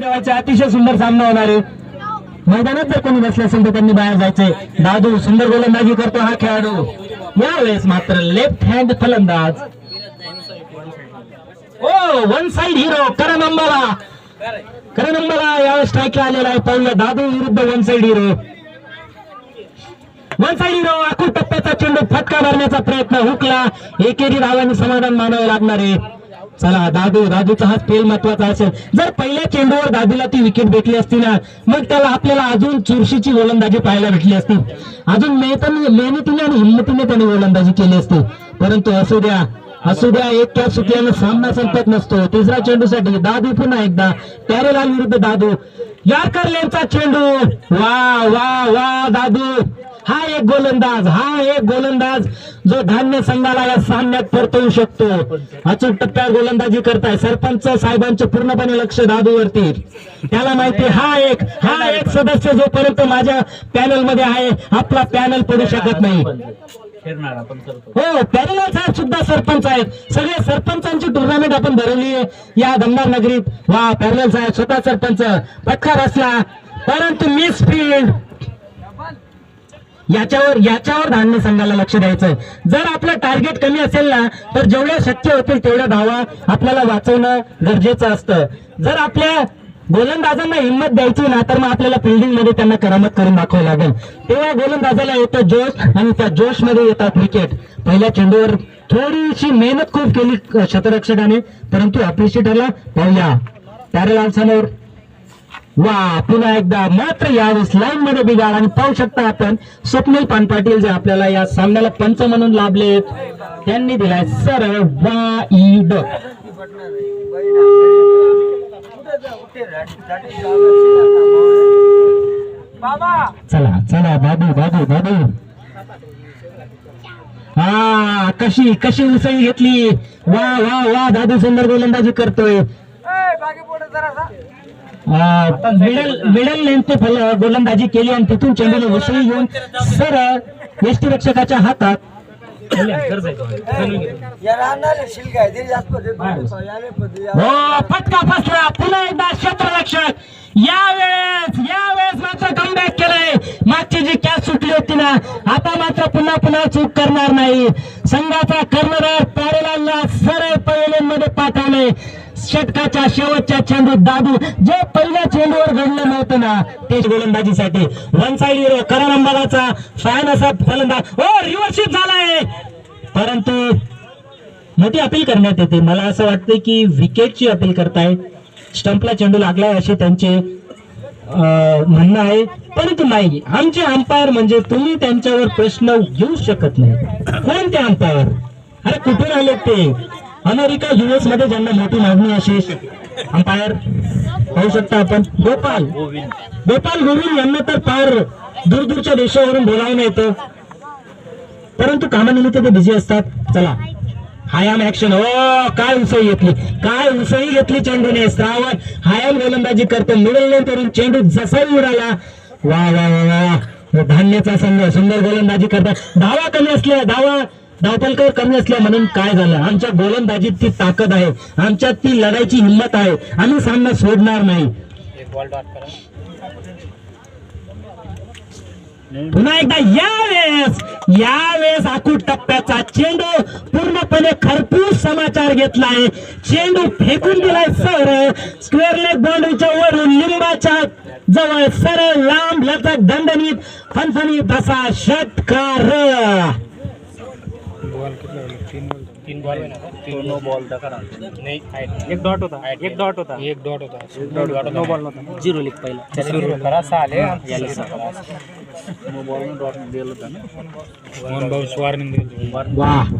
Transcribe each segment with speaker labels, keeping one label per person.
Speaker 1: ठेवायचे. अतिशय सुंदर सामना होणार आहे. मैदानात जर कोणी बसले असेल तर त्यांनी बाहेर जायचंय. दादू सुंदर गोलंदाजी करतो हा खेळाडू. यावेळेस मात्र लेफ्ट हँड फलंदाज. ओ वन साइड हिरो करण अंबाला. करण अंबाला यावेळेस स्ट्राईकला आलेला आहे. पाहूया दादू विरुद्ध one side hero. One side hero आखूड टप्प्याचा चेंडू फटका मारण्याचा प्रयत्न हुकला. एकेरी धावांनी समाधान मानावे लागणार आहे. चला दादूचा हा स्पेल महत्वाचा असेल. जर पहिल्या चेंडूवर दादूला ती विकेट भेटली असती ना मग त्याला आपल्याला अजून चुरशीची गोलंदाजी पाहायला भेटली असती. अजून मेहनतीने आणि हिंमतीने त्याने गोलंदाजी केली असती. परंतु असू द्या एक कॅच सुटल्याने सामना संपत नसतो. तिसरा चेंडूसाठी दादू पुन्हा एकदा. प्यारेलाल विरुद्ध दादू. यारकर लेनचा चेंडू. वा वा वा दादू हा एक गोलंदाज जो धान्य संघाला या सामन्यात परतवू शकतो. अचूक टप्प्यात गोलंदाजी करताय. सरपंच साहेबांचे पूर्णपणे लक्ष दादूवरती. त्याला माहिती हा एक सदस्य जोपर्यंत माझ्या पॅनल मध्ये आहे आपला पॅनल पडू शकत नाही. हो पॅरेलाल साहेब सुद्धा सरपंच आहेत. सगळे सरपंचांची टुर्नामेंट आपण भरवली या दमदार नगरीत. वा पॅरेलाल साहेब स्वतः सरपंच. पटका बसला परंतु मिस फील्ड. याच्यावर धान्य संघाला लक्ष द्यायचं. जर आपलं टार्गेट कमी असेल ना तर जेवढ्या शक्य होतील तेवढ्या धावा आपल्याला वाचवणं गरजेचं असतं. जर आपल्या गोलंदाजांना हिंमत द्यायची ना तर मग आपल्याला फिल्डिंग मध्ये त्यांना करामत करून दाखवावं लागेल. तेव्हा गोलंदाजाला येतो जोश आणि त्या जोश मध्ये येतात विकेट. पहिल्या चेंडूवर थोडीशी मेहनत खूप केली शतरक्षकाने परंतु अपयशी ठरला. पाहूया प्यारेलाल समोर. वा पुन्हा एकदा मात्र यावेळेस लाईन मध्ये बिघाड. आणि पाहू शकता आपण स्वप्नील पानपाटील जे आपल्याला या सामन्याला पंच म्हणून लाभले त्यांनी दिलाय सरळ वाईड. चला बाबू हा कशी उसळी घेतली. वा दादू सुंदर गोलंदाजी करतोय. मिडल लेंथ गोलंदाजी केली आणि तिथून चेंडूला उसळी घेऊन सरळ यष्टीरक्षकाच्या हातात. फटका फसला. पुन्हा एकदा क्षेत्ररक्षक. यावेळेस मात्र कमबॅक केलंय. मागची जी कॅच सुटली होती ना आता मात्र पुन्हा चूक करणार नाही. संघाचा कर्णधार प्यारेलालला सरळ पहिल्या मध्ये पाठवले. षटकाच्या शेवटच्या चेंडू दादू जे पहिल्या चेंडूवर घडलं नव्हतं ना ते गोलंदाजीसाठी. वन साइड हिरो करण अंबालाचा फॅन असा फलंदाज. रिव्हर्सशिप झालाय परंतु मोठी अपील करण्यात येते. मला असं वाटतं की विकेटची अपील करताय. स्टंपला चेंडू लागलाय असे त्यांचे म्हणणं आहे परंतु नाही. आमचे अंपायर म्हणजे तुम्ही त्यांच्यावर प्रश्न घेऊ शकत नाही. कोणते अंपायर? अरे कुठून आले ते? अमेरिका US मध्ये ज्यांना मोठी मागणी अशी अंपायर पाहू शकता आपण. गोपाल गोविंद यांना तर फार दूरदूरच्या देशावरून बोलावणं येतं परंतु कामानिमित्त ते बिझी असतात. चला हायाम ऍक्शन. काय उसळी घेतली चेंडूने. श्रावण हायाम गोलंदाजी करतो. मिडल लेन करून चेंडू जसाही उडाला. वा धान्याचा संघ सुंदर गोलंदाजी करतात. धावपलकर कमी असल्या म्हणून काय झालं. आमच्या गोलंदाजीत ती ताकद आहे. आमच्यात ती लढायची हिंमत आहे. आम्ही सामना सोडणार नाही. पुन्हा एकदा यावेळेस आखूड टप्प्याचा चेंडू पूर्णपणे खरपूस समाचार घेतलाय. चेंडू फेकून दिलाय सरळ स्क्वेअर लेग बाउंड्रीच्या वरून लिंबाच्या जवळ सरळ लांब लचक दणदणीत फणफणीत असा षटकार.
Speaker 2: तीन बॉल नो बॉल नाही. एक डॉट होता नो बॉल नव्हता. 0 लीग पहिला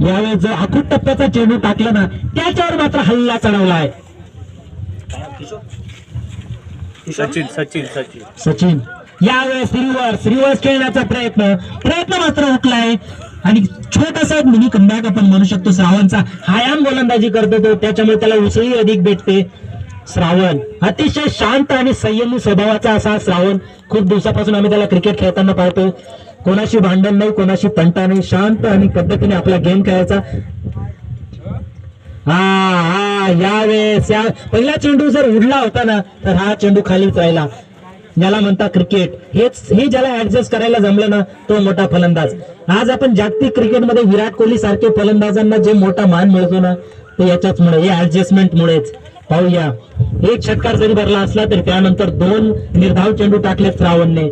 Speaker 1: यावेळेस जो आखूड टप्प्याचा चेंडू टाकला ना त्याच्यावर मात्र हल्ला चढवलाय. सचिन यावेळेस रिव्हर्स खेळण्याचा प्रयत्न मात्र हुकलाय आणि छोटासा मिनी कमबॅक आपण म्हणू शकतो. श्रावणचा हायाम गोलंदाजी करतो तो त्याच्यामुळे त्याला उसळी अधिक भेटते. श्रावण अतिशय शांत आणि संयमी स्वभावाचा असा श्रावण. खूप दिवसापासून आम्ही त्याला क्रिकेट खेळताना पाहतो. कोणाशी भांडण नाही, कोणाशी तंटा नाही, शांत आणि पद्धतीने आपला गेम खेळायचा. यावेळेस पहिला चेंडू जर उडला होता ना तर हा चेंडू खालीच राहिला. ज्याला म्हणता क्रिकेट, हे ज्याला ऍडजस्ट करायला जमलं ना तो मोठा फलंदाज. आज आपण जागतिक क्रिकेटमध्ये विराट कोहली सारखे फलंदाजांना जे मोठा मान मिळतो ना ते याच्याचमुळे, या ऍडजस्टमेंट मुळेच. पाहूया, एक षटकार जरी भरला असला तरी त्यानंतर 2 निर्धाव चेंडू टाकले श्रावणने.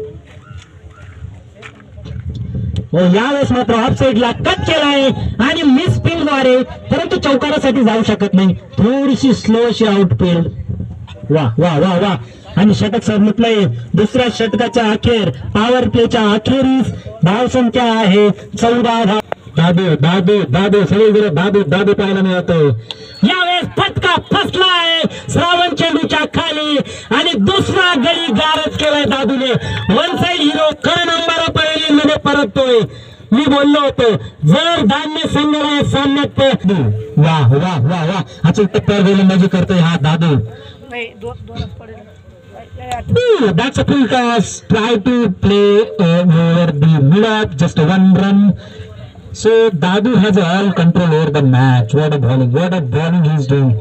Speaker 1: यावेळेस मात्र ऑफ साईडला कट केलाय आणि मिस फील्डद्वारे, परंतु चौकारासाठी जाऊ शकत नाही. थोडीशी स्लो अशी आउटफील्ड. वा वा वा वा. आणि षटक संपलंय. दुसऱ्या षटकाच्या अखेर, पॉवर प्लेच्या अखेरीस धावसंख्या आहे 14 धाव. दादू सगळीकडे दादू पाहायला मिळतो. यावेळेस फटका फसलाय श्रावण चेंडूच्या खाली आणि दुसरा गडी गारच केलाय दादूने. वन साइड हिरो करण अंबारा पहिल्यांदा परततोय. मी बोललो होतो जर धान्य संघाला सामन्यात वा वा वा वा अचूक टप्प्यावर गोलंदाजी करतोय हा दादू. That's a full toss. Try to play over the mid-up, just 1 run. So Dadu has all control over the match. What a bowling he's doing.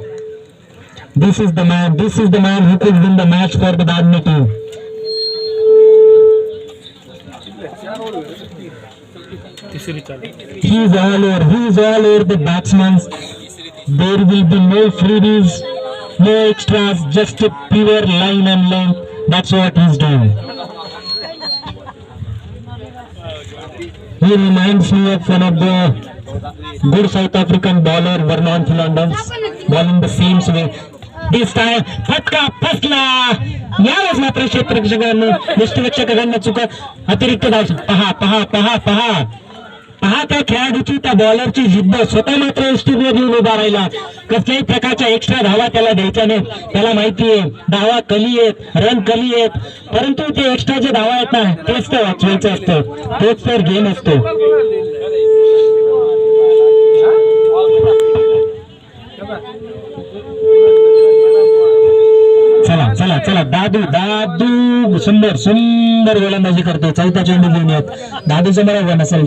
Speaker 1: This is the man who could win the match for the Dadni team. He is all over the batsmen. There will be no freebies, no extras, just a pure line and length. That's what he's doing. He reminds me of one of the good South African bowler, Vernon Philander, bowling the same way. This time, फटका फसला. यावेळेस मात्र क्षेत्ररक्षकांना, यष्टिरक्षकांना चुका अतिरिक्त धाव. पहा त्या खेळाडूची, त्या बॉलरची जिद्द. स्वतः मात्र यष्टीवर घेऊन उभा राहिला. कसल्याही प्रकारच्या एक्स्ट्रा धावा त्याला द्यायच्या नाहीत. त्याला माहितीये धावा कमी आहेत, रन कमी आहेत, परंतु ते एक्स्ट्रा जे धावा आहेत ना तेच तर वाचवायचं असतं, तोच तर गेम असतो. चला दादू सुंदर गोलंदाजी करतो. चौथा चेंडू घेऊन येत दादू समोर नसेल.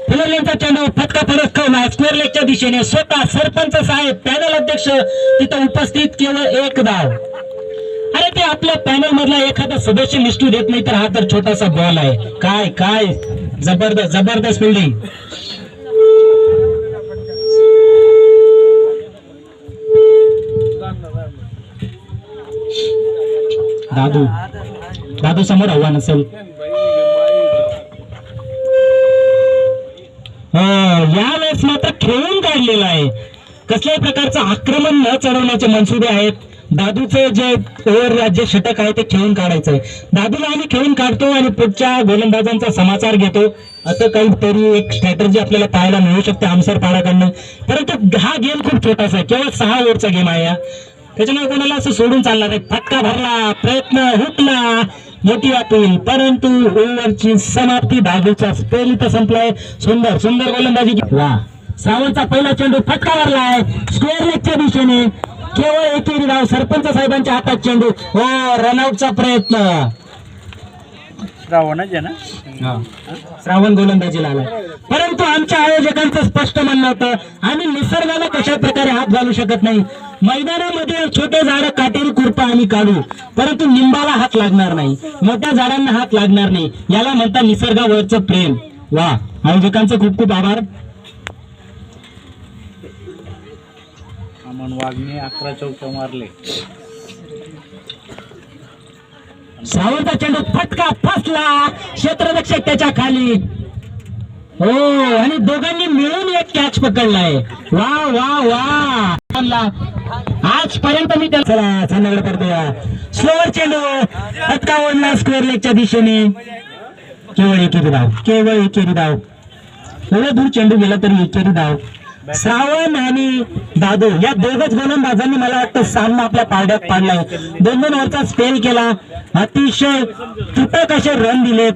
Speaker 1: फुलरलेनचा चेंडू फटका फरकवला स्क्वेअर लेगच्या दिशेने. स्वतः सरपंच साहेब, पॅनल अध्यक्ष तिथं उपस्थित, केवळ 1 धाव. अरे ते आपल्या पॅनल मधला एखादा सदस्य निष्ठू देत नाही तर हा तर छोटासा बॉल आहे. काय जबरदस्त फिल्डिंग. दादू समोर आव्हान असेल. यावेळेस मात्र खेळून काढलेला आहे. कसल्याही प्रकारचं आक्रमण न चढवण्याचे मनसुबे आहेत. दादूचे जे ओव्हर जे षटक आहे ते खेळून काढायचंय. दादूला आम्ही खेळून काढतो आणि पुढच्या गोलंदाजांचा समाचार घेतो, असं काहीतरी एक स्ट्रॅटर्जी आपल्याला पाहायला मिळू शकते आमसर पाडाकडनं. परंतु हा गेम खूप छोटासा आहे, केवळ 6 ओव्हरचा गेम आहे. त्याच्यामुळे कोणाला असं सोडून चालणार नाही. फटका भरला, प्रयत्न हुकला, मोठी अपील, परंतु ओव्हरची समाप्ती. दादूचा स्पेल इथं संपलाय. सुंदर गोलंदाजी. वा, श्रावणचा पहिला चेंडू फटका भरलाय स्क्वेअर लेगच्या दिशेने. केवळ एकेरी धाव. सरपंच साहेबांच्या हातात चेंडू. रनआउटचा प्रयत्न. श्रावण गोलंदाजीला आलाय. परंतु आमच्या आयोजकांचं स्पष्ट म्हणणं होतं आम्ही निसर्गाला कशा प्रकारे हात घालू शकत नाही. मैदानामध्ये छोटे झाडं काटेरी खुरपा आम्ही काढू, परंतु निंबाला हात लागणार नाही, मोठ्या झाडांना हात लागणार नाही. याला म्हणतात निसर्गावरचं प्रेम. वा, आयोजकांचं खूप खूप आभार.
Speaker 2: अमन वाघने 11 चौके मारले.
Speaker 1: श्रावणचा चेंडू फटका फसला. क्षेत्ररक्षक त्याच्या खाली. आणि दोघांनी मिळून एक कॅच पकडलाय. वा वा वा. आजपर्यंत मी त्याला चांगलं करतोय. स्लोअर चेंडू फटका ओढला स्क्वेअर लेगच्या दिशेने. केवळ एकेरी धाव. एवढं दूर चेंडू गेला तरी एकेरी धाव. श्रावण आणि दादू या दोघच गोलंदाजांनी मला वाटतं सामना आपल्या पारड्यात पाडलाय. 2 ओव्हरचा स्पेल केला. अतिशय तुटक असे रन दिलेत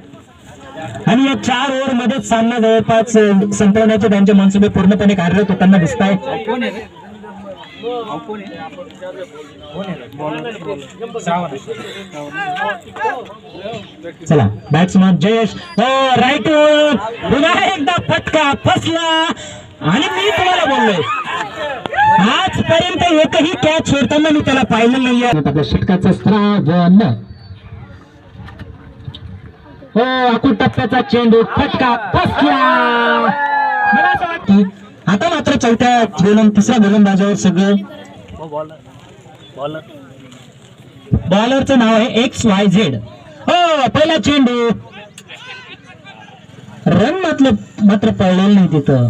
Speaker 1: आणि या 4 ओव्हर मध्येच सामना जवळपास संपवण्याचे त्यांचे मनसुबे पूर्णपणे कार्यरत होताना दिसत आहे. चला बॅट्समन जयेश. राईट. पुन्हा एकदा फटका फसला आणि मी तुम्हाला बोललोय आजपर्यंत एकही कॅच सोडताना मी त्याला पाहिलं नाहीये. आपल्या षटकाचं श्रावण हो आखूड टप्प्याचा चेंडू फटका फसला. मला असं वाटतं आता मात्र तिसऱ्या गोलंदाजावर सगळं बॉलरचं नाव आहे XYZ. हो पहिला चेंडू रन मात्र पडलेलं नाही तिथं.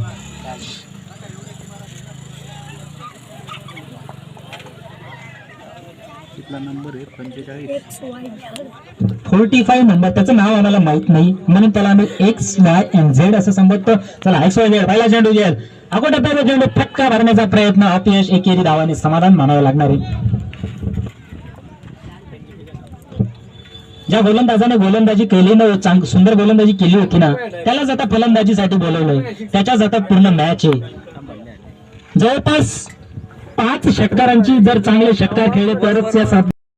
Speaker 2: नंबर आहे
Speaker 1: 45 नंबर. त्याचं नाव आम्हाला माहित नाही म्हणून त्याला आम्ही XYZ असं संबोधतो. चला XYZ पहिला चेंडू घेईल. अगोदर पहिला चेंडू फटका भरण्याचा प्रयत्न अपयश. एकेरी धावांनी समाधान मानावं लागणार आहे. ज्या गोलंदाजाने गोलंदाजी केली ना सुंदर गोलंदाजी केली होती ना त्यालाच आता फलंदाजीसाठी बोलवलंय. त्याच्याच आता पूर्ण मॅच आहे. जवळपास 5 षटकारांची जर चांगले षटकार खेळले तरच या